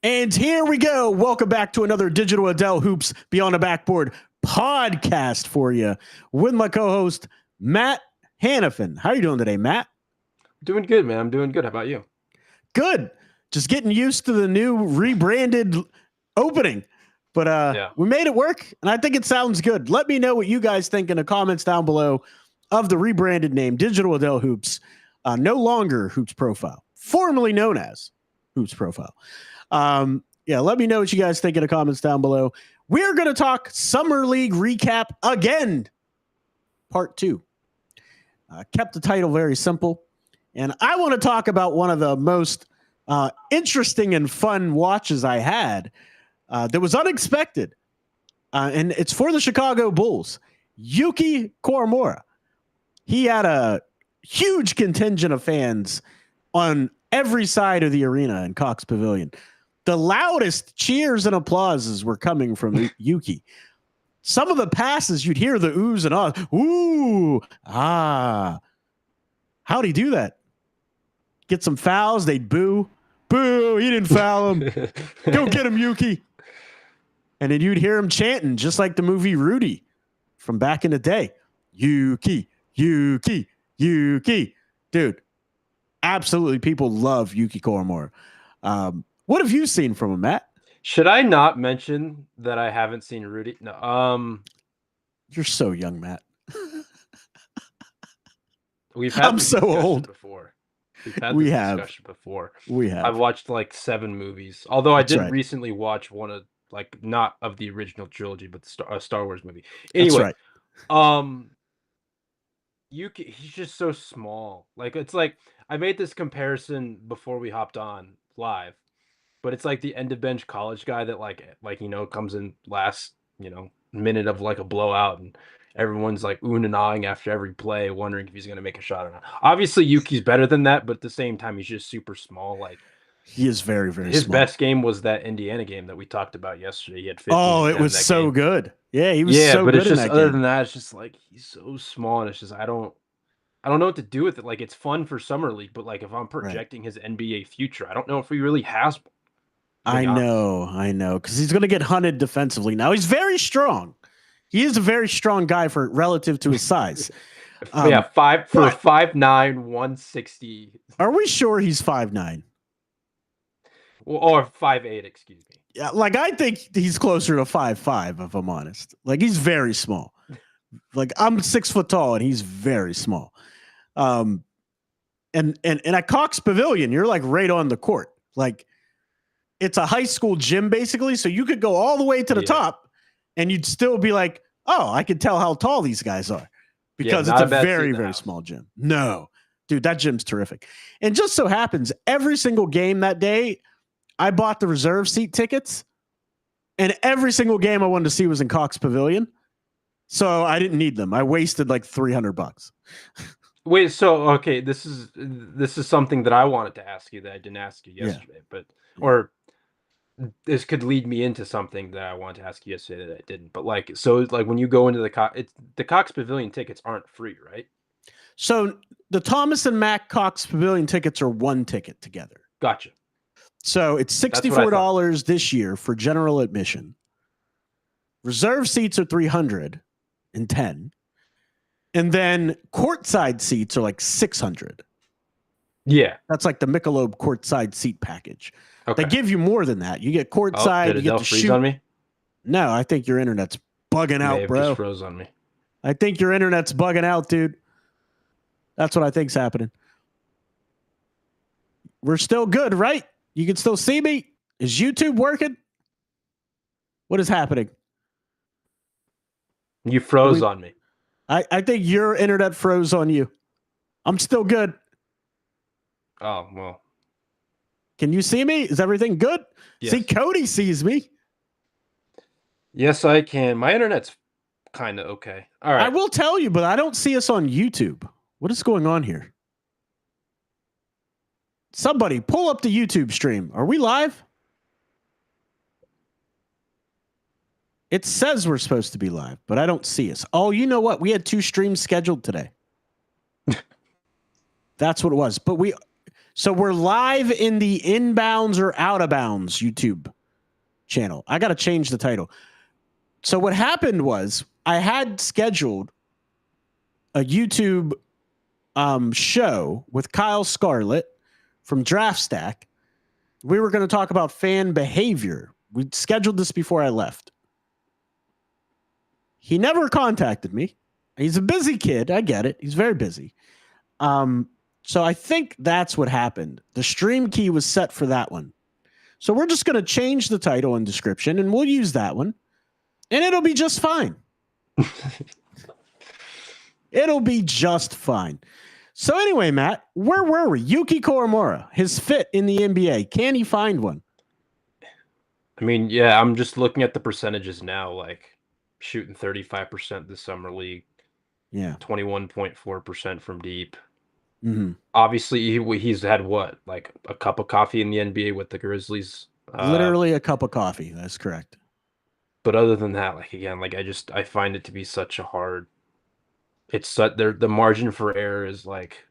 And here we go. Welcome back to another Digital Adel Hoops Beyond the Backboard podcast for you with my co-host, Matt Hanifan. How are you doing today, Matt? Doing good, man. I'm doing good. How about you? Good. Just getting used to the new rebranded opening. But we made it work, and I think it sounds good. Let me know what you guys think in the comments down below of the rebranded name, Digital Adel Hoops. No longer Hoops Profile, formerly known as Hoops Profile. Let me know what you guys think in the comments down below. We're going to talk Summer League recap again, part 2. Kept the title very simple, and I want to talk about one of the most interesting and fun watches I had that was unexpected, and it's for the Chicago Bulls. Yuki Koromora. He had a huge contingent of fans on every side of the arena in Cox Pavilion. The loudest cheers and applauses were coming from Yuki. Some of the passes, you'd hear the oohs and ahs. Ooh, ah. How'd he do that? Get some fouls, they'd boo. Boo, he didn't foul him. Go get him, Yuki. And then you'd hear him chanting, just like the movie Rudy from back in the day. Yuki, Yuki, Yuki. Dude, absolutely, people love Yuki Koromora. What have you seen from him, Matt? Should I not mention that I haven't seen Rudy? No. You're so young, Matt. We've had I'm so old. Before. We've had this discussion before. We have. I've watched like 7 movies. Although I did recently watch one of, like, not of the original trilogy, but the Star Wars movie. Anyway, that's right. Yuki, he's just so small. Like, it's like I made this comparison before we hopped on live. But it's like the end of bench college guy that like comes in last, minute of like a blowout, and everyone's like oohing and ahhing after every play, wondering if he's going to make a shot or not. Obviously, Yuki's better than that, but at the same time, he's just super small. Like, he is very, very his small. best game was that Indiana game that we talked about yesterday. He had 15. Oh, it was so good. Yeah, he was so but good. It's just other game. than that, it's just like he's so small, and it's just I don't know what to do with it. Like, it's fun for Summer League, but like if I'm projecting his NBA future, I don't know if he really has one. I know, because he's going to get hunted defensively now. He's very strong. He is a very strong guy for relative to his size. 5'9", 160. Are we sure he's 5'9"? Well, or 5'8", excuse me. Yeah, like I think he's closer to 5'5", if I'm honest. Like, he's very small. Like, I'm 6 foot tall and he's very small. And at Cox Pavilion, you're like right on the court. Like, it's a high school gym, basically, so you could go all the way to the top, and you'd still be like, oh, I could tell how tall these guys are, because it's a very, very small gym. No, dude, that gym's terrific. And just so happens, every single game that day, I bought the reserve seat tickets, and every single game I wanted to see was in Cox Pavilion, so I didn't need them. I wasted like $300. Wait, so, okay, this is something that I wanted to ask you that I didn't ask you yesterday, or this could lead me into something that I wanted to ask you yesterday that I didn't. But like, so like when you go into the Cox Pavilion tickets aren't free, right? So the Thomas and Mack Cox Pavilion tickets are one ticket together. Gotcha. So it's $64 this year for general admission. Reserve seats are $310, and then courtside seats are like $600. Yeah, that's like the Michelob courtside seat package. Okay. They give you more than that. You get courtside. Did you get to freeze on me? No, I think your internet's bugging out, bro. Just froze on me. I think your internet's bugging out, dude. That's what I think's happening. We're still good, right? You can still see me. Is YouTube working? What is happening? You froze on me. I think your internet froze on you. I'm still good. Oh, well. Can you see me? Is everything good? Yes. See, Cody sees me. Yes, I can. My internet's kind of okay. All right. I will tell you, but I don't see us on YouTube. What is going on here? Somebody pull up the YouTube stream. Are we live? It says we're supposed to be live, but I don't see us. Oh, you know what? We had 2 streams scheduled today. That's what it was. But So we're live in the Inbounds or Out of Bounds YouTube channel. I got to change the title. So what happened was I had scheduled a YouTube show with Kyle Scarlett from Draft Stack. We were going to talk about fan behavior. We scheduled this before I left. He never contacted me. He's a busy kid. I get it. He's very busy. So I think that's what happened. The stream key was set for that one. So we're just going to change the title and description, and we'll use that one. And it'll be just fine. It'll be just fine. So anyway, Matt, where were we? Yuki Koromora, his fit in the NBA. Can he find one? I mean, yeah, I'm just looking at the percentages now, like shooting 35% this summer league. Yeah. 21.4% from deep. Mm-hmm. Obviously, he's had what, like a cup of coffee in the NBA with the Grizzlies? Literally a cup of coffee. That's correct. But other than that, like again, like I find it to be such a hard. It's the margin for error is like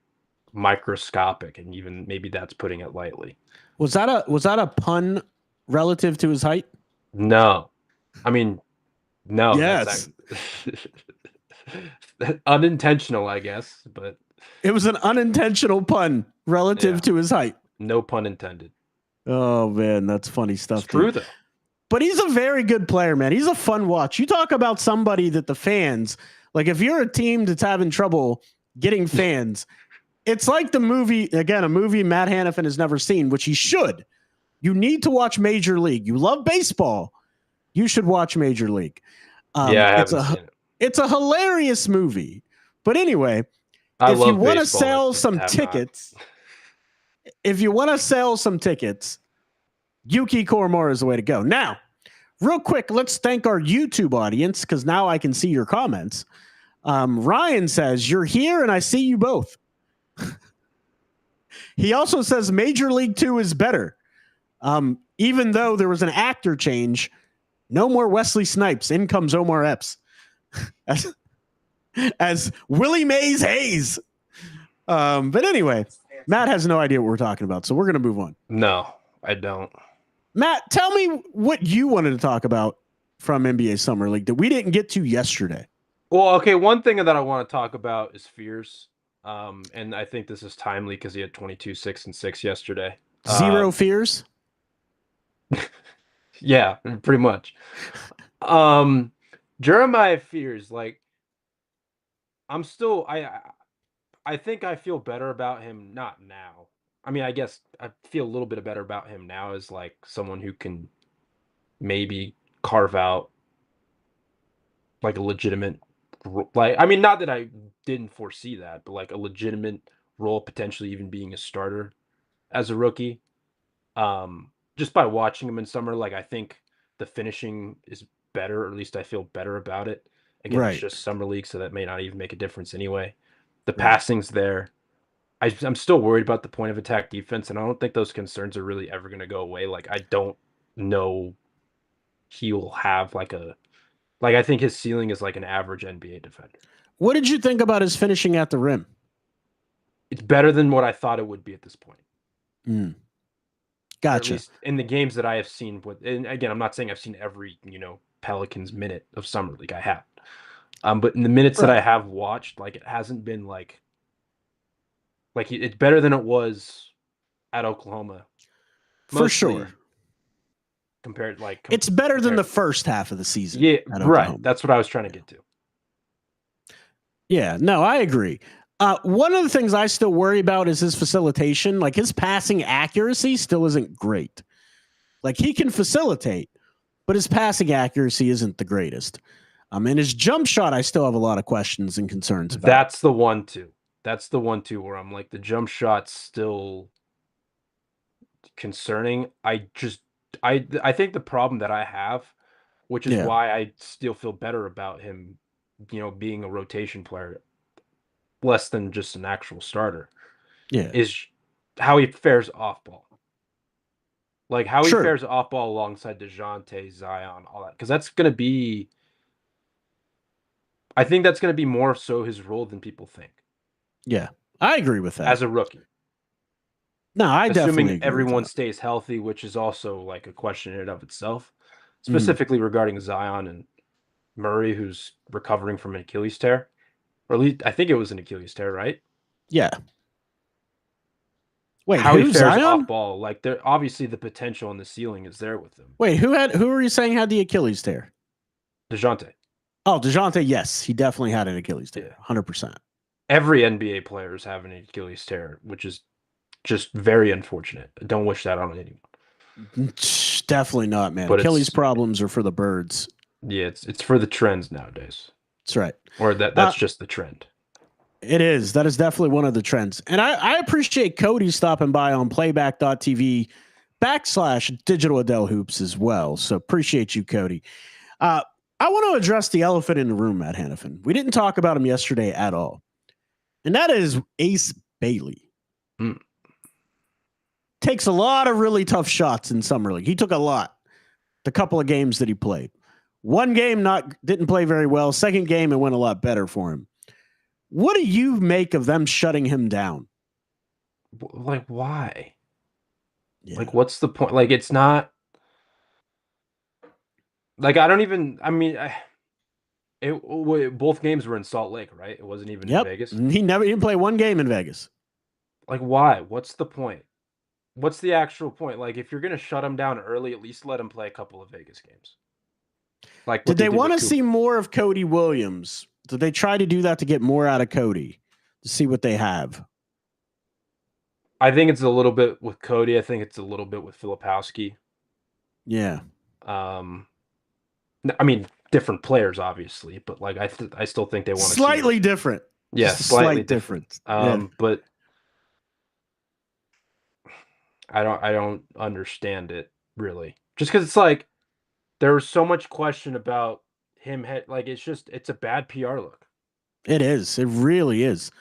microscopic, and even maybe that's putting it lightly. Was that a pun relative to his height? No, I mean, no. Yes. Unintentional, I guess, but it was an unintentional pun relative to his height. No pun intended. Oh man, that's funny stuff. It's true though. But he's a very good player, man. He's a fun watch. You talk about somebody that the fans, like if you're a team that's having trouble getting fans, it's like the movie, again, a movie Matt Hanifan has never seen, which he should. You need to watch Major League. You love baseball. You should watch Major League. Yeah, I haven't seen it. It's a hilarious movie. But anyway, if you want to sell some tickets, Yuki Koromora is the way to go. Now, real quick, let's thank our YouTube audience because now I can see your comments. Ryan says, "You're here and I see you both." He also says Major League 2 is better. Even though there was an actor change, no more Wesley Snipes. In comes Omar Epps as Willie Mays Hayes. But anyway, Matt has no idea what we're talking about, so we're going to move on. No, I don't. Matt, tell me what you wanted to talk about from NBA Summer League that we didn't get to yesterday. Well, okay, one thing that I want to talk about is Fears. And I think this is timely because he had 22, 6, and 6 yesterday. Zero Fears? Yeah, pretty much. Jeremiah Fears, like, I'm still, I think I feel better about him, not now. I mean, I guess I feel a little bit better about him now as like someone who can maybe carve out like a legitimate, like, I mean, not that I didn't foresee that, but like a legitimate role, potentially even being a starter as a rookie. Just by watching him in summer, like I think the finishing is better, or at least I feel better about it. Again, It's just summer league, so that may not even make a difference anyway. The passing's there. I'm still worried about the point of attack defense, and I don't think those concerns are really ever going to go away. Like, I don't know he will have I think his ceiling is like an average NBA defender. What did you think about his finishing at the rim? It's better than what I thought it would be at this point. Gotcha. At least in the games that I have seen and again, I'm not saying I've seen every, Pelicans minute of summer league. I have. But in the minutes that I have watched, like, it hasn't been like it's better than it was at Oklahoma. For sure. Compared, it's better than the first half of the season. Yeah, right. That's what I was trying to get to. Yeah, no, I agree. One of the things I still worry about is his facilitation. Like, his passing accuracy still isn't great. Like, he can facilitate, but his passing accuracy isn't the greatest. And his jump shot, I still have a lot of questions and concerns about. That's the one too where I'm like, the jump shot's still concerning. I think the problem that I have, which is why I still feel better about him, being a rotation player, less than just an actual starter, is how he fares off ball. Like, how he fares off ball alongside DeJounte, Zion, all that. Because that's going to be, I think that's going to be more so his role than people think. Yeah, I agree with that. As a rookie. No, I definitely agree everyone with that. stays healthy, which is also like a question in and of itself, Mm. specifically regarding Zion and Murray, who's recovering from an Achilles tear, or at least I think it was an Achilles tear, right? Yeah. Wait, How he who? fares Zion? off ball, like there obviously the potential and the ceiling is there with him. Wait, who are you saying had the Achilles tear? DeJounte. Oh, DeJounte, yes. He definitely had an Achilles tear. 100%. Every NBA player is having an Achilles tear, which is just very unfortunate. I don't wish that on anyone. Definitely not, man. But Achilles problems are for the birds. Yeah, it's for the trends nowadays. That's right. Or that's just the trend. It is. That is definitely one of the trends. And I appreciate Cody stopping by on playback.tv/digital Adel Hoops as well. So appreciate you, Cody. I want to address the elephant in the room, Matt Hanifan. We didn't talk about him yesterday at all. And that is Ace Bailey. Takes a lot of really tough shots in Summer League. He took a lot. The couple of games that he played. One game didn't play very well. Second game, it went a lot better for him. What do you make of them shutting him down? Like, why? Yeah. Like, what's the point? Like, it's not. Like, I don't even. I mean, both games were in Salt Lake, right? It wasn't even in Vegas. He didn't play one game in Vegas. Like, why? What's the point? What's the actual point? Like, if you're gonna shut him down early, at least let him play a couple of Vegas games. Like, did they want to see more of Cody Williams? Did they try to do that to get more out of Cody to see what they have? I think it's a little bit with Cody. I think it's a little bit with Filipowski. Yeah. I mean, different players, obviously, but like I still think they want to slightly different. Yeah, slightly different. Yeah. But I don't understand it really. Just because it's like there was so much question about him. Like it's a bad PR look. It is. It really is,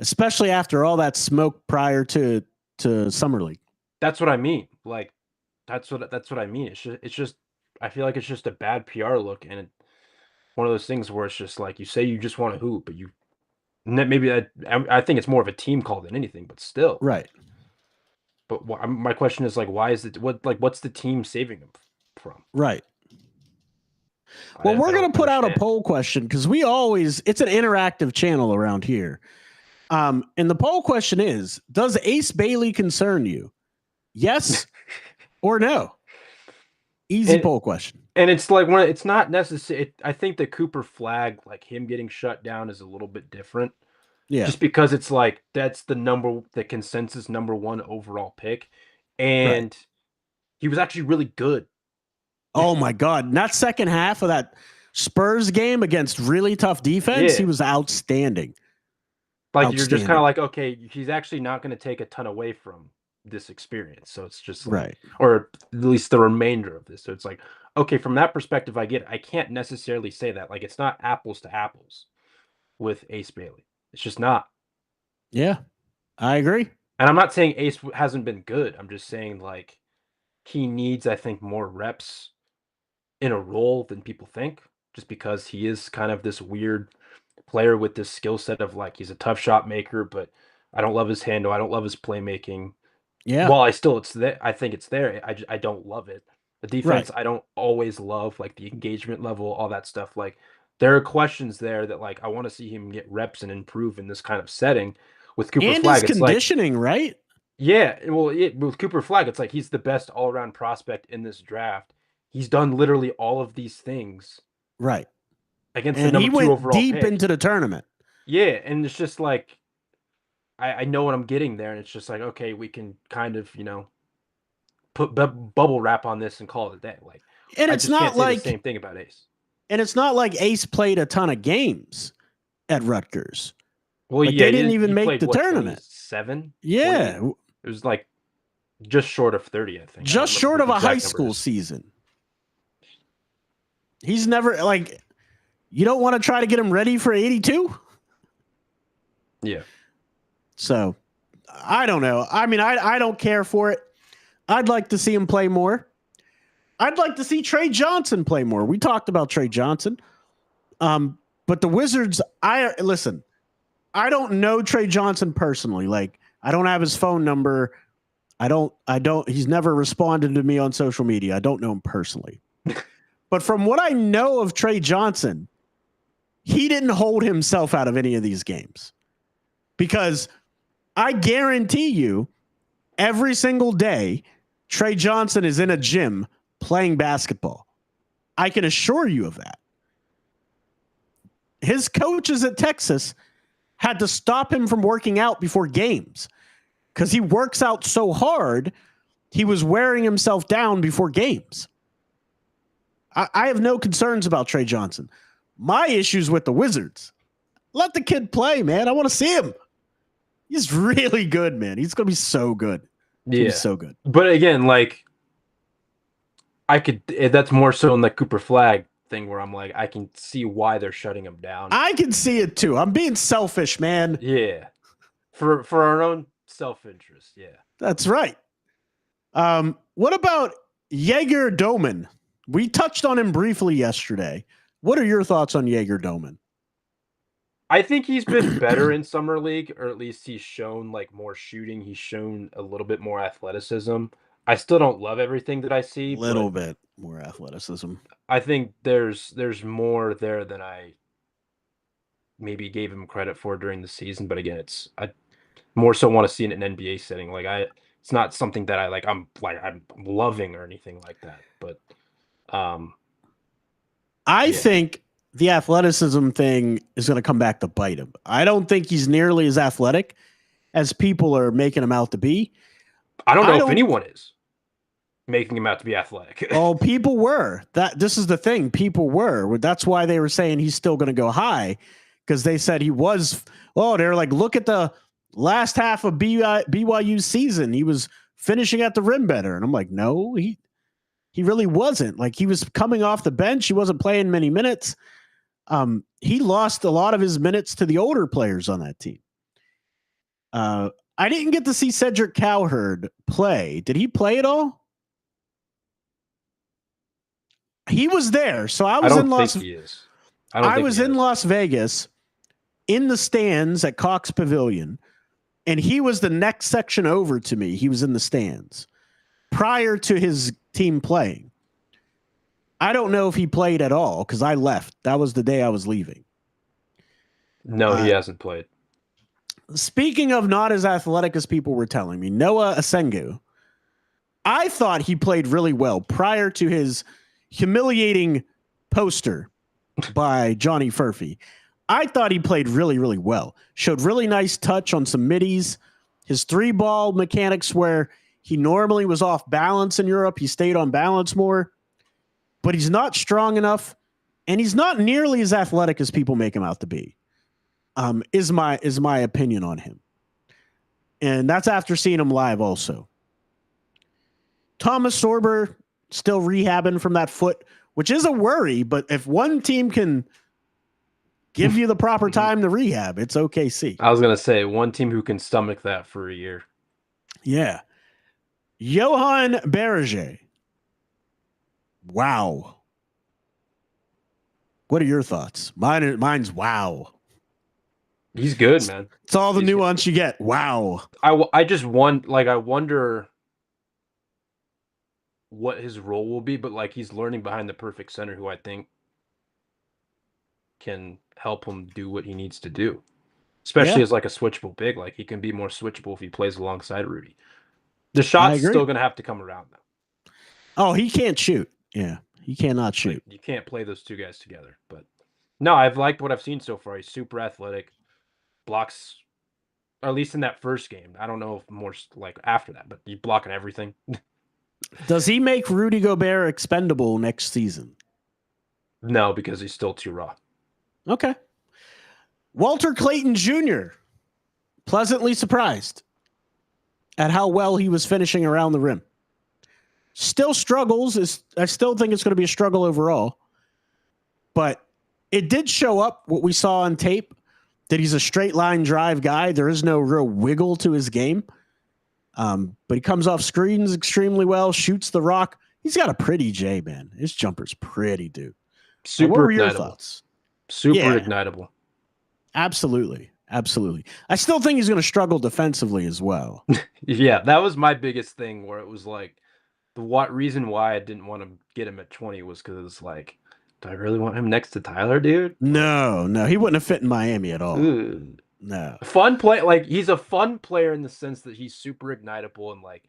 especially after all that smoke prior to Summer League. That's what I mean. Like that's what I mean. It's just I feel like it's just a bad PR look, and one of those things where it's just like you say you just want to hoop, but maybe I think it's more of a team call than anything, but still, right. But my question is like, why is it what's the team saving him from? Right. Well, we're going to put out a poll question because it's an interactive channel around here. And the poll question is, does Ace Bailey concern you? Yes or no? Easy poll question. And it's like it's not necessary. I think the Cooper Flag, like him getting shut down, is a little bit different. Yeah. Just because it's like that's the consensus number one overall pick. And he was actually really good. Oh my God. That second half of that Spurs game against really tough defense, he was outstanding. Like you're just kind of like, okay, he's actually not going to take a ton away from this experience. So it's just like, or at least the remainder of this. So it's like, okay, from that perspective, I get it. I can't necessarily say that. Like it's not apples to apples with Ace Bailey. It's just not. Yeah, I agree. And I'm not saying Ace hasn't been good. I'm just saying like he needs, I think, more reps in a role than people think, just because he is kind of this weird player with this skill set of like he's a tough shot maker, but I don't love his handle. I don't love his playmaking. Yeah. Well, I think it's there. I don't love it. The defense, I don't always love, like the engagement level, all that stuff. Like there are questions there that like I want to see him get reps and improve in this kind of setting. With Cooper Flag, his conditioning, right? Yeah, well, with Cooper Flag, it's like he's the best all-around prospect in this draft. He's done literally all of these things, right? Against the number 2 overall deep pick. into the tournament. Yeah, and it's just like I know what I'm getting there, and it's just like okay, we can kind of put bubble wrap on this and call it a day. Like, and it's not like the same thing about Ace. And it's not like Ace played a ton of games at Rutgers. Well, like they didn't even make the tournament. 7? Yeah, 28? It was like just short of 30, I think. Just short of a high school season. He's never like. You don't want to try to get him ready for 82? Yeah. So, I don't know. I mean, I don't care for it. I'd like to see him play more. I'd like to see Trey Johnson play more. We talked about Trey Johnson. But the Wizards, I don't know Trey Johnson personally. Like, I don't have his phone number. He's never responded to me on social media. I don't know him personally. But from what I know of Trey Johnson, he didn't hold himself out of any of these games. Because I guarantee you, every single day, Trey Johnson is in a gym playing basketball. I can assure you of that. His coaches at Texas had to stop him from working out before games because he works out so hard, he was wearing himself down before games. I have no concerns about Trey Johnson. My issue's with the Wizards. Let the kid play, man. I want to see him. He's really good, man. He's going to be so good. Yeah. So good. But again, like, that's more so in the Cooper Flag thing where I'm like, I can see why they're shutting him down. I can see it too. I'm being selfish, man. Yeah. For our own self-interest. Yeah. That's right. What about Jaeger Doman? We touched on him briefly yesterday. What are your thoughts on Jaeger Doman? I think he's been better in Summer League, or at least he's shown like more shooting. He's shown a little bit more athleticism. I still don't love everything that I see. A little bit more athleticism. I think there's more there than I maybe gave him credit for during the season. But again, I more so want to see it in an NBA setting. Like it's not something that I'm loving or anything like that. But I think the athleticism thing is going to come back to bite him. I don't think he's nearly as athletic as people are making him out to be. I don't know if anyone is making him out to be athletic. Oh, people were. This is the thing. People were. That's why they were saying he's still going to go high, because they said he was. Oh, they're like, look at the last half of BYU's season. He was finishing at the rim better. And I'm like, no, he really wasn't. Like, he was coming off the bench. He wasn't playing many minutes. He lost a lot of his minutes to the older players on that team. I didn't get to see Cedric Cowherd play. Did he play at all? He was there. So I was in Las Vegas in the stands at Cox Pavilion, and he was the next section over to me. He was in the stands prior to his team playing. I don't know if he played at all because I left. That was the day I was leaving. No, he hasn't played. Speaking of not as athletic as people were telling me, Noah Asengu, I thought he played really well prior to his humiliating poster by Johnny Furphy. I thought he played really, really well. Showed really nice touch on some middies. His 3-ball mechanics where he normally was off balance in Europe. He stayed on balance more. But he's not strong enough, and he's not nearly as athletic as people make him out to be. Is my opinion on him. And that's after seeing him live also. Thomas Sorber still rehabbing from that foot, which is a worry, but if one team can give you the proper time to rehab, it's OKC. I was going to say, one team who can stomach that for a year. Yeah. Johan Berger. Wow. What are your thoughts? Mine's wow. He's good, man. It's all the nuance you get. Wow. I wonder what his role will be, but like, he's learning behind the perfect center who I think can help him do what he needs to do. Especially as like a switchable big. Like, he can be more switchable if he plays alongside Rudy. The shot's still going to have to come around though. Oh, he can't shoot. Yeah, he cannot shoot. Like, you can't play those two guys together. But no, I've liked what I've seen so far. He's super athletic. Blocks, or at least in that first game. I don't know if more like after that, but he's blocking everything. Does he make Rudy Gobert expendable next season? No, because he's still too raw. Okay. Walter Clayton Jr. pleasantly surprised at how well he was finishing around the rim. Still struggles. I still think it's going to be a struggle overall. But it did show up what we saw on tape, that he's a straight line drive guy. There is no real wiggle to his game. But he comes off screens extremely well, shoots the rock. He's got a pretty J, man. His jumper's pretty, dude. Super what were your ignitable. thoughts? Super ignitable. Absolutely. Absolutely. I still think he's going to struggle defensively as well. Yeah, that was my biggest thing where it was like the reason why I didn't want to get him at 20 was because it's like, do I really want him next to Tyler, dude? No, he wouldn't have fit in Miami at all. Ugh. No. Fun play. Like, he's a fun player in the sense that he's super ignitable. And, like,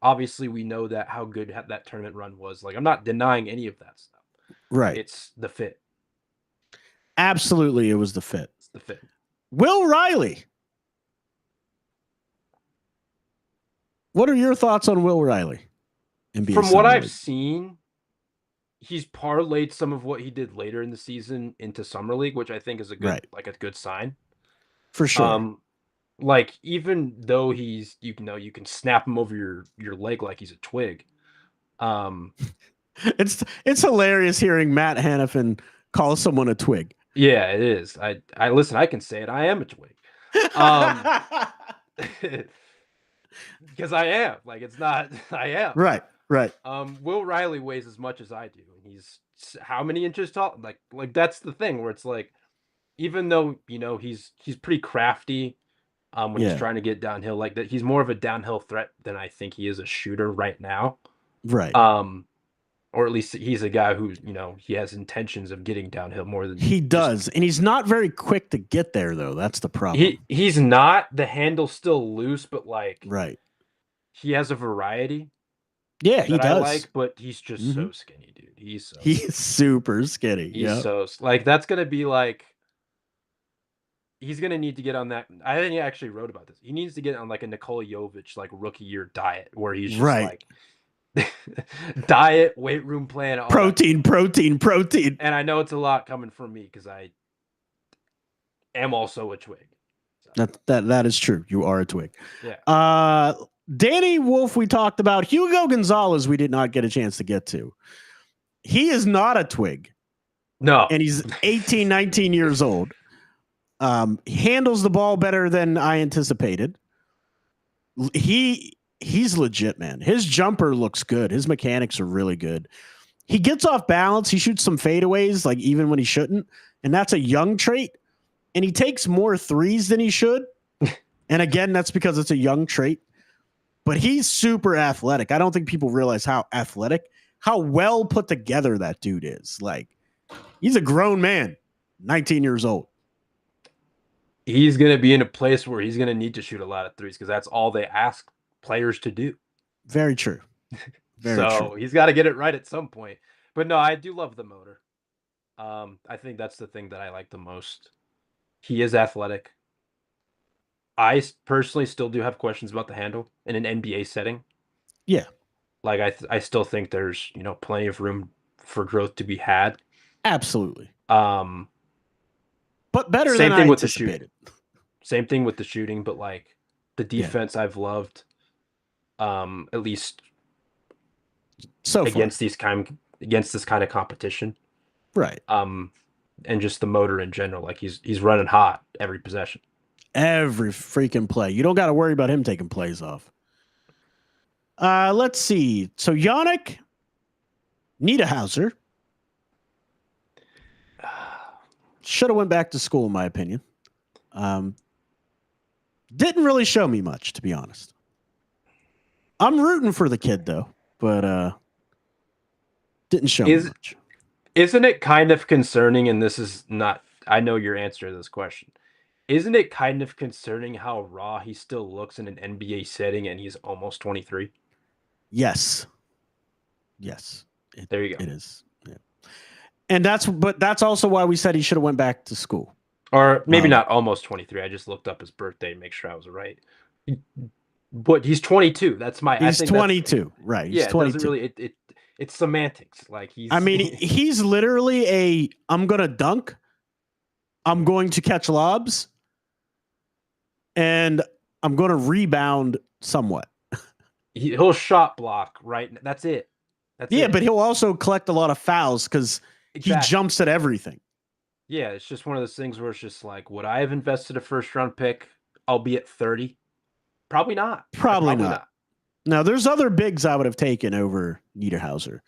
obviously we know that how good that tournament run was. Like, I'm not denying any of that stuff. Right. It's the fit. Absolutely, it was the fit. It's the fit. Will Riley. What are your thoughts on Will Riley? From what I've seen, he's parlayed some of what he did later in the season into Summer League, which I think is a good a good sign. For sure. Like, even though he's you can snap him over your leg like he's a twig. It's hilarious hearing Matt Hanifan call someone a twig. Yeah, it is. I listen, I can say it. I am a twig. Because I am. Like, it's not I am. Right. Will Riley weighs as much as I do, and he's how many inches tall? Like that's the thing where it's like, even though he's pretty crafty when he's trying to get downhill like that, he's more of a downhill threat than I think he is a shooter right now. Right. Or at least he's a guy who he has intentions of getting downhill more than he does, and he's not very quick to get there though. That's the problem. He's not. The handle's still loose, but like he has a variety. Yeah, he does. I like, but he's just so skinny, dude. He's super skinny. He's so like that's gonna be like he's gonna need to get on that. I think he actually wrote about this. He needs to get on like a Nikola Jovic like rookie year diet where he's just like diet, weight room plan, protein. And I know it's a lot coming from me because I am also a twig. So. That is true. You are a twig. Yeah. Danny Wolf, we talked about. Hugo Gonzalez, we did not get a chance to get to. He is not a twig. No. And he's 18, 19 years old. He handles the ball better than I anticipated. He's legit, man. His jumper looks good. His mechanics are really good. He gets off balance. He shoots some fadeaways, like even when he shouldn't. And that's a young trait. And he takes more threes than he should. And again, that's because it's a young trait. But he's super athletic. I don't think people realize how athletic, how well put together that dude is. Like, he's a grown man, 19 years old. He's going to be in a place where he's going to need to shoot a lot of threes because that's all they ask players to do. Very true. Very true. He's got to get it right at some point. But no, I do love the motor. I think that's the thing that I like the most. He is athletic. I personally still do have questions about the handle in an NBA setting. Yeah. Like I still think there's, plenty of room for growth to be had. Absolutely. But better than I anticipated. Same thing with the shooting, but like the defense I've loved at least so against this kind of competition. Right. And just the motor in general, like he's running hot every possession. Every freaking play. You don't got to worry about him taking plays off. Let's see. So Yannick Niederhauser should have went back to school, in my opinion. Didn't really show me much, to be honest. I'm rooting for the kid, though, but didn't show me much. Isn't it kind of concerning, and this is not, I know your answer to this question. Isn't it kind of concerning how raw he still looks in an NBA setting and he's almost 23? Yes. There you go. It is. Yeah. And that's also why we said he should have went back to school. Or maybe not almost 23. I just looked up his birthday to make sure I was right. But he's 22. That's my. He's 22, right? He's 22. It doesn't really. It's semantics. Like he's. I mean, he's literally I'm gonna dunk. I'm going to catch lobs. And I'm going to rebound somewhat. He'll shot block, right? That's it. But he'll also collect a lot of fouls because he jumps at everything. Yeah, it's just one of those things where it's just like, would I have invested a first-round pick, albeit 30? Probably not. Probably not. Now, there's other bigs I would have taken over Niederhauser.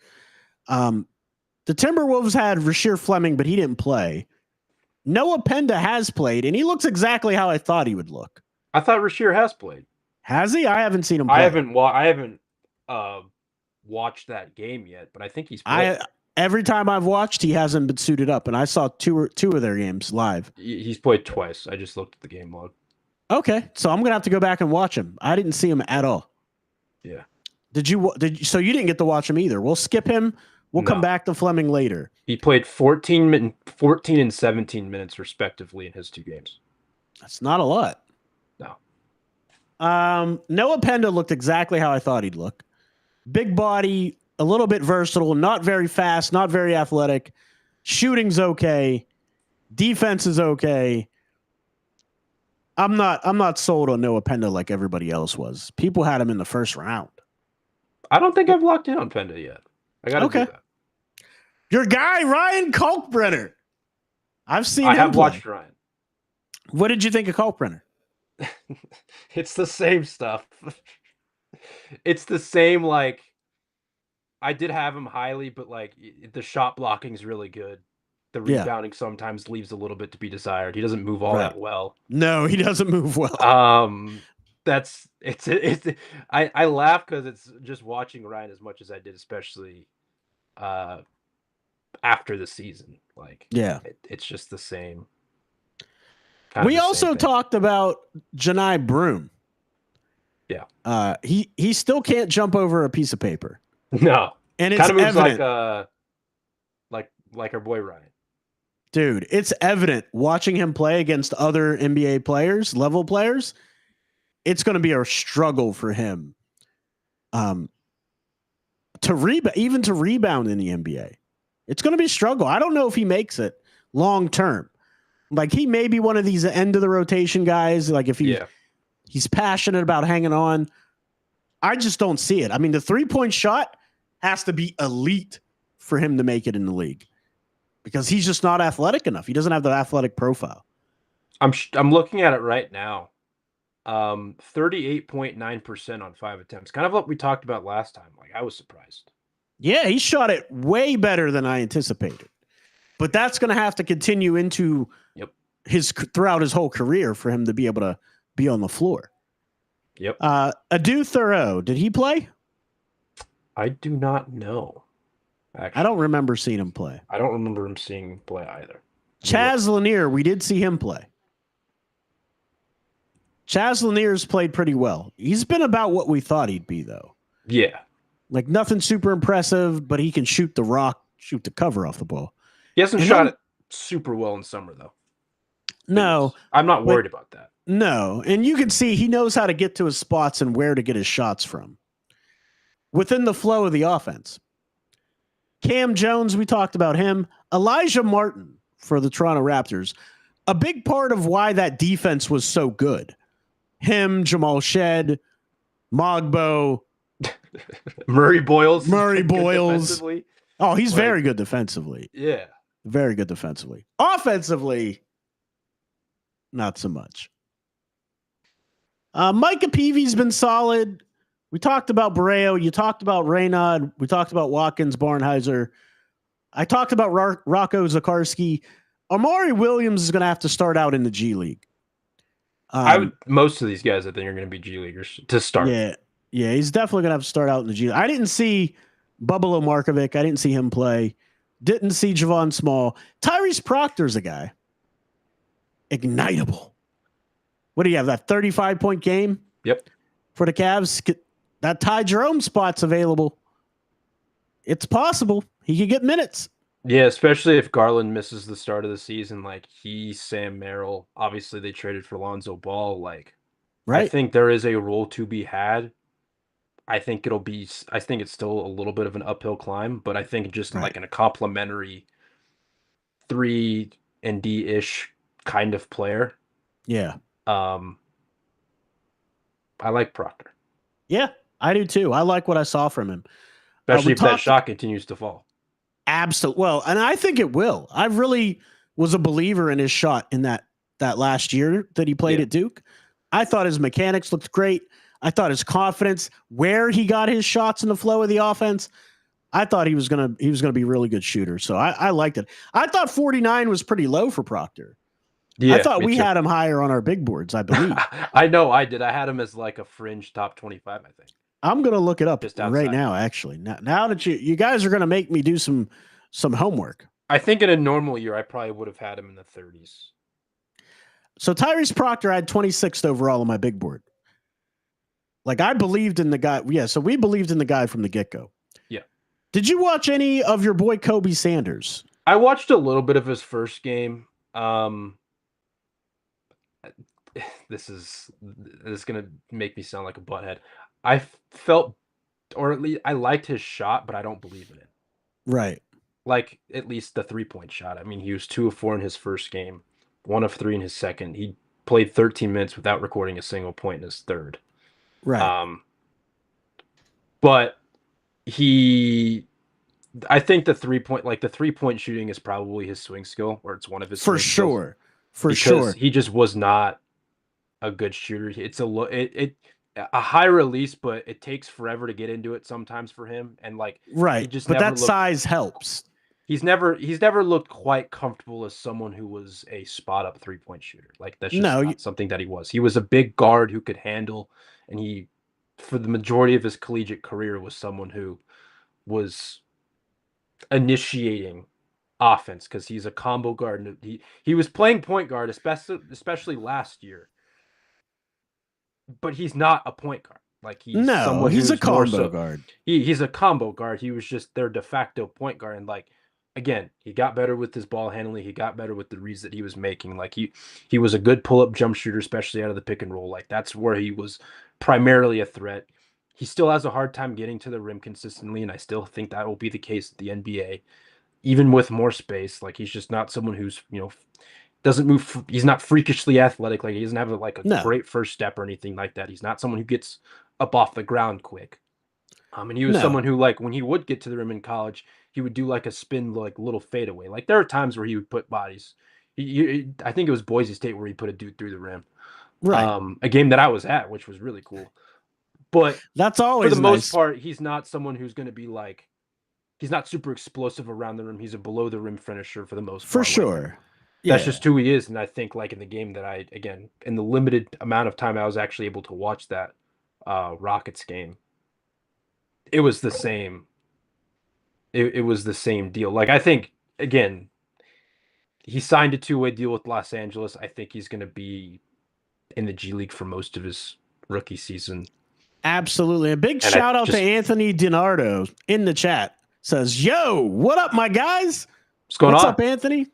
The Timberwolves had Rasheer Fleming, but he didn't play. Noah Penda has played, and he looks exactly how I thought he would look. I thought Rasheer has played. Has he? I haven't seen him play. I haven't watched that game yet, but I think he's played. Every time I've watched, he hasn't been suited up, and I saw two of their games live. He's played twice. I just looked at the game log. Okay, so I'm gonna have to go back and watch him. I didn't see him at all. Yeah. So you didn't get to watch him either. We'll skip him. We'll come back to Fleming later. He played 14 and 17 minutes respectively in his 2 games. That's not a lot. No. Noah Penda looked exactly how I thought he'd look. Big body, a little bit versatile, not very fast, not very athletic. Shooting's okay. Defense is okay. I'm not sold on Noah Penda like everybody else was. People had him in the first round. I don't think I've locked in on Penda yet. I got to do that. Your guy, Ryan Kalkbrenner. I have watched Ryan. What did you think of Kalkbrenner? It's the same stuff. It's the same, like, I did have him highly, but, like, the shot blocking is really good. The rebounding sometimes leaves a little bit to be desired. He doesn't move all that well. No, he doesn't move well. I laugh because it's just watching Ryan as much as I did, especially after the season. Like, it's just the same. We also talked about Janai Broom. Yeah. He still can't jump over a piece of paper. No. And it's kind of moves evident. like our boy Ryan. Dude, it's evident watching him play against other NBA players, level players. It's going to be a struggle for him to rebound in the NBA. It's going to be a struggle. I don't know if he makes it long term. Like, he may be one of these end of the rotation guys. Like, if he's passionate about hanging on, I just don't see it. I mean, the 3-point shot has to be elite for him to make it in the league because he's just not athletic enough. He doesn't have the athletic profile. I'm looking at it right now. 38.9% on 5 attempts. Kind of what we talked about last time. Like, I was surprised. Yeah, he shot it way better than I anticipated. But that's going to have to continue into throughout his whole career for him to be able to be on the floor. Yep. Adu Thoreau, did he play? I do not know. Actually, I don't remember seeing him play. I don't remember him seeing him play either. Chaz Lanier, we did see him play. Chaz Lanier's played pretty well. He's been about what we thought he'd be, though. Yeah. Like, nothing super impressive, but he can shoot the cover off the ball. He hasn't shot it super well in summer, though. No. I'm not worried about that. No. And you can see he knows how to get to his spots and where to get his shots from within the flow of the offense. Cam Jones, we talked about him. Elijah Martin for the Toronto Raptors. A big part of why that defense was so good. Him, Jamal Shed, Mogbo. Murray Boyles. Oh, he's very good defensively. Yeah. Very good defensively. Offensively, not so much. Micah Peavy's been solid. We talked about Barreo. You talked about Reynaud. We talked about Watkins, Barnheiser. I talked about Rocco Zakarski. Amari Williams is going to have to start out in the G League. Most of these guys, I think, are going to be G Leaguers to start. Yeah, he's definitely going to have to start out in the G League. I didn't see Bubalo Markovic. I didn't see him play. Didn't see Javon Small. Tyrese Proctor's a guy. Ignitable. What do you have? That 35-point game? Yep. For the Cavs. That Ty Jerome spot's available. It's possible. He could get minutes. Yeah, especially if Garland misses the start of the season. Like, Sam Merrill. Obviously, they traded for Lonzo Ball. Like, right. I think there is a role to be had. I think it's still a little bit of an uphill climb, but I think just like in a complementary 3-and-D-ish kind of player. Yeah. I like Proctor. Yeah, I do too. I like what I saw from him. Especially if that shot continues to fall. Absolutely. Well, and I think it will. I really was a believer in his shot in that last year that he played at Duke. I thought his mechanics looked great. I thought his confidence, where he got his shots in the flow of the offense, I thought he was gonna be a really good shooter. So I liked it. I thought 49 was pretty low for Proctor. Yeah, I thought we had him higher on our big boards, I believe. I know I did. I had him as like a fringe top 25, I think. I'm gonna look it up right now, actually. Now that you guys are gonna make me do some homework. I think in a normal year, I probably would have had him in the 30s. So Tyrese Proctor had 26th overall on my big board. Like I believed in the guy. Yeah, so we believed in the guy from the get-go. Yeah. Did you watch any of your boy Kobe Sanders? I watched a little bit of his first game. This is gonna make me sound like a butthead. I felt, or at least I liked his shot, but I don't believe in it. Right. Like at least the 3-point shot. I mean, he was 2 of 4 in his first game, 1 of 3 in his second. He played 13 minutes without recording a single point in his third. Right. But I think the 3-point shooting is probably his swing skill, or it's one of his for sure. For sure. He just was not a good shooter. It's a high release, but it takes forever to get into it sometimes for him. And like, right. But that size helps. He's never looked quite comfortable as someone who was a spot up 3-point shooter. Like that's just not something that he was. He was a big guard who could handle, and he, for the majority of his collegiate career, was someone who was initiating offense because he's a combo guard. He was playing point guard, especially last year. But he's not a point guard. Like he's a combo guard. He's a combo guard. He was just their de facto point guard. And like, again, he got better with his ball handling. He got better with the reads that he was making. Like he was a good pull-up jump shooter, especially out of the pick and roll. Like that's where he was primarily a threat. He still has a hard time getting to the rim consistently, and I still think that will be the case at the NBA. Even with more space, like he's just not someone who's, doesn't move. He's not freakishly athletic. Like he doesn't have a great first step or anything like that. He's not someone who gets up off the ground quick. And he was someone who, like, when he would get to the rim in college, he would do like a spin, like little fadeaway. Like there are times where he would put bodies. I think it was Boise State where he put a dude through the rim. Right. A game that I was at, which was really cool. But that's always for the most part, he's not someone who's going to be like, he's not super explosive around the rim. He's a below the rim finisher for the most part. For sure. That's just who he is. And I think like in the game that in the limited amount of time I was actually able to watch that Rockets game, it was the same. It was the same deal. Like I think, again, he signed a 2-way deal with Los Angeles. I think he's going to be in the G League for most of his rookie season. Absolutely. A big shout out to Anthony DiNardo in the chat. Says, yo, what up, my guys? What's going on? What's up, Anthony?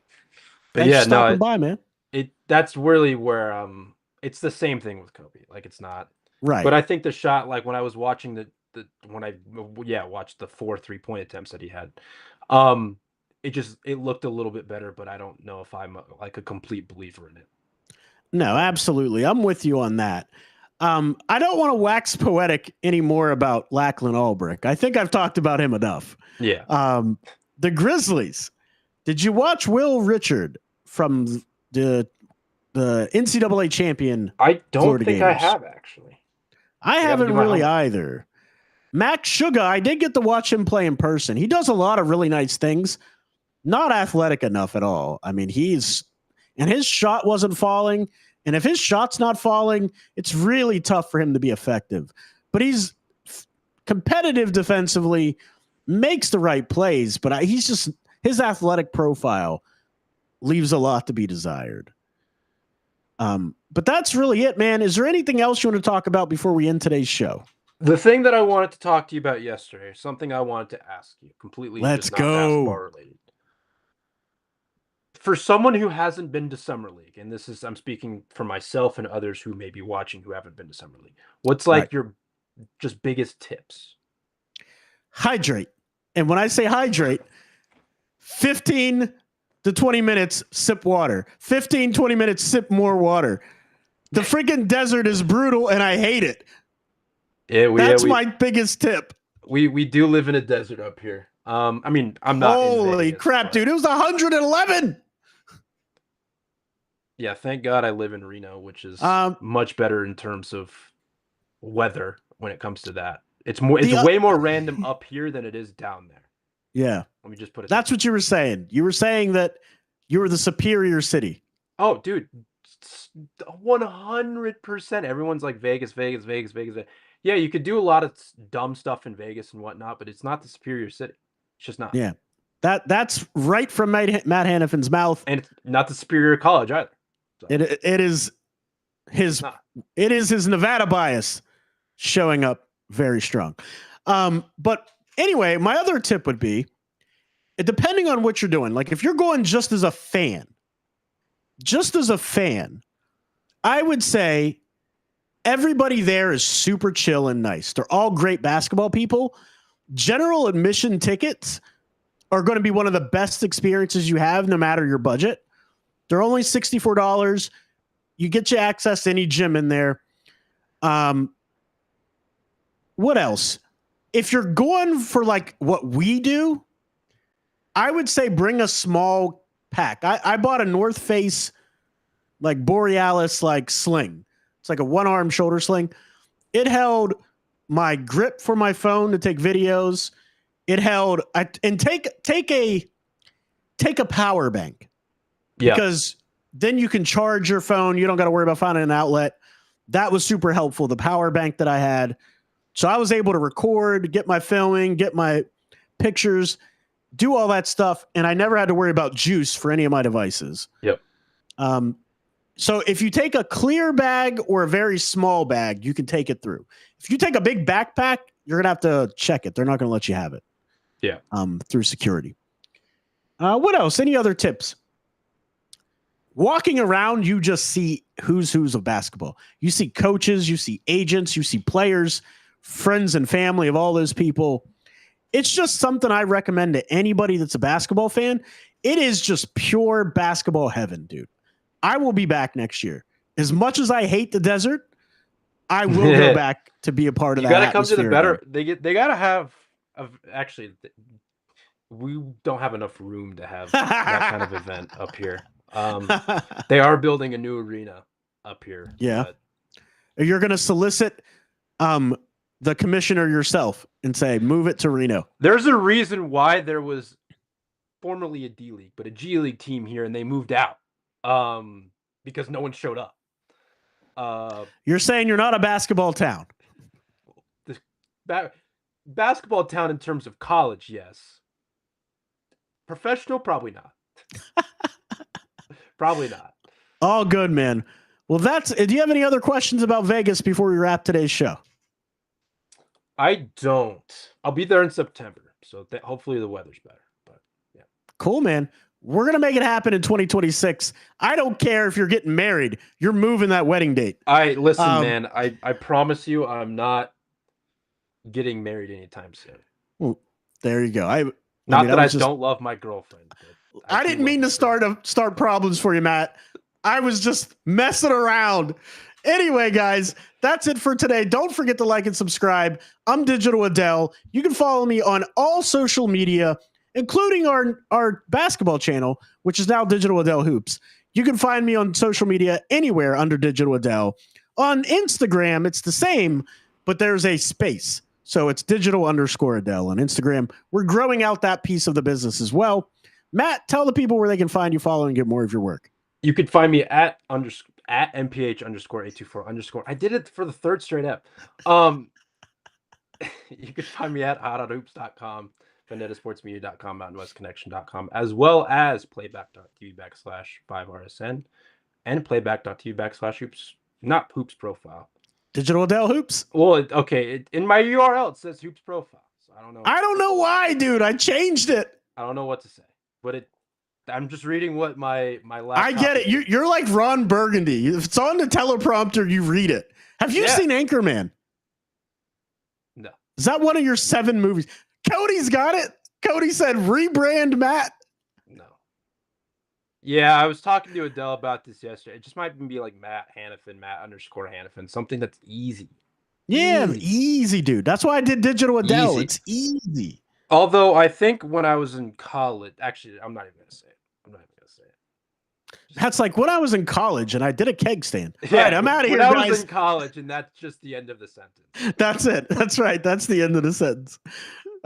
Thanks for stopping by, man. That's really where it's the same thing with Kobe. Like it's not right. But I think the shot, like when I was watching watched the 4 3-point attempts that he had, it looked a little bit better, but I don't know if I'm like a complete believer in it. No, absolutely. I'm with you on that. I don't want to wax poetic anymore about Lachlan Albrecht. I think I've talked about him enough. Yeah. The Grizzlies. Did you watch Will Richard from the NCAA champion? I don't Florida think Gators? I have, actually. I haven't really either. Max Sugar, I did get to watch him play in person. He does a lot of really nice things. Not athletic enough at all. I mean, his shot wasn't falling. And if his shot's not falling, it's really tough for him to be effective. But he's competitive defensively, makes the right plays, but his athletic profile leaves a lot to be desired. But that's really it, man. Is there anything else you want to talk about before we end today's show? The thing that I wanted to talk to you about yesterday, something I wanted to ask you, completely Let's just not basketball related. For someone who hasn't been to Summer League, and I'm speaking for myself and others who may be watching who haven't been to Summer League, what's like your just biggest tips? Hydrate. And when I say hydrate, 15 to 20 minutes, sip water. 15, 20 minutes, sip more water. The freaking desert is brutal, and I hate it. That's my biggest tip. We do live in a desert up here. I mean, I'm not. Holy crap, dude. It was 111. Yeah, thank God I live in Reno, which is much better in terms of weather when it comes to that. It's way more random up here than it is down there. Yeah. Let me just put it. That's what you were saying. You were saying that you were the superior city. Oh, dude, 100%. Everyone's like Vegas. Yeah, you could do a lot of dumb stuff in Vegas and whatnot, but it's not the superior city. It's just not. Yeah. That's right from Matt Hanifan's mouth. And it's not the superior college either. So. It is his Nevada bias showing up very strong. But anyway, my other tip would be, depending on what you're doing, like if you're going just as a fan, I would say everybody there is super chill and nice. They're all great basketball people. General admission tickets are going to be one of the best experiences you have, no matter your budget. They're only $64. You get you access to any gym in there. What else? If you're going for like what we do, I would say bring a small pack. I bought a North Face like Borealis like sling. It's like a one-arm shoulder sling. It held my grip for my phone to take videos. It held and take a power bank. Yeah. Because then you can charge your phone. You don't got to worry about finding an outlet. That was super helpful. The power bank that I had. So I was able to record, get my filming, get my pictures, do all that stuff. And I never had to worry about juice for any of my devices. Yep. So if you take a clear bag or a very small bag, you can take it through. If you take a big backpack, you're going to have to check it. They're not going to let you have it. Yeah. Through security. What else? Any other tips? Walking around, you just see who's of basketball. You see coaches, you see agents, you see players, friends and family of all those people. It's just something I recommend to anybody that's a basketball fan. It is just pure basketball heaven, dude. I will be back next year. As much as I hate the desert, I will go back to be a part of that. You got to come to the better. Again. They got to have. Actually, we don't have enough room to have that kind of event up here. They are building a new arena up here. Yeah. You're going to solicit the commissioner yourself and say, move it to Reno. There's a reason why there was formerly a D League, but a G League team here, and they moved out because no one showed up. You're saying you're not a basketball town. Basketball town in terms of college, yes. Professional, probably not. Probably not. All good, man. Well, do you have any other questions about Vegas before we wrap today's show? I don't. I'll be there in September, so hopefully the weather's better. But yeah. Cool, man. We're going to make it happen in 2026. I don't care if you're getting married. You're moving that wedding date. Listen, man, I promise you I'm not getting married anytime soon. Well, there you go. I don't love my girlfriend. I didn't mean to start problems for you, Matt. I was just messing around. Anyway, guys, that's it for today. Don't forget to like and subscribe. I'm Digital Adele. You can follow me on all social media, including our basketball channel, which is now Digital Adel Hoops. You can find me on social media anywhere under Digital Adel. On Instagram, it's the same, but there's a space. So it's digital_Adel on Instagram. We're growing out that piece of the business as well. Matt, tell the people where they can find you, follow, and get more of your work. You can find me at mph_824_. I did it for the third straight app. You can find me at hot.hoops.com, vendetta.sportsmedia.com, mountainwestconnection.com, as well as playback.tv/5RSN and playback.tv/hoops, not hoops profile. Digital Adel Hoops. Well, okay. In my URL, it says hoops profile. So I don't know. I don't know why, dude. I changed it. I don't know what to say, but I'm just reading what my laptop. I get it. You're like Ron Burgundy. If it's on the teleprompter, you read it. Have you seen Anchorman? No. Is that one of your 7 movies? Cody's got it. Cody said, rebrand Matt. No. Yeah, I was talking to Adele about this yesterday. It just might be like Matt Hanifan, Matt_Hanifan, something that's easy. Yeah, easy, dude. That's why I did Digital Adele. Easy. It's easy. Although I think when I was in college, actually, I'm not even going to say it. That's like when I was in college and I did a keg stand. Yeah, all right, I'm out of here, guys. I was in college, and that's just the end of the sentence. That's it. That's right. That's the end of the sentence.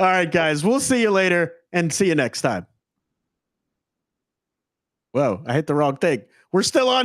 All right, guys. We'll see you later and see you next time. Whoa, I hit the wrong thing. We're still on.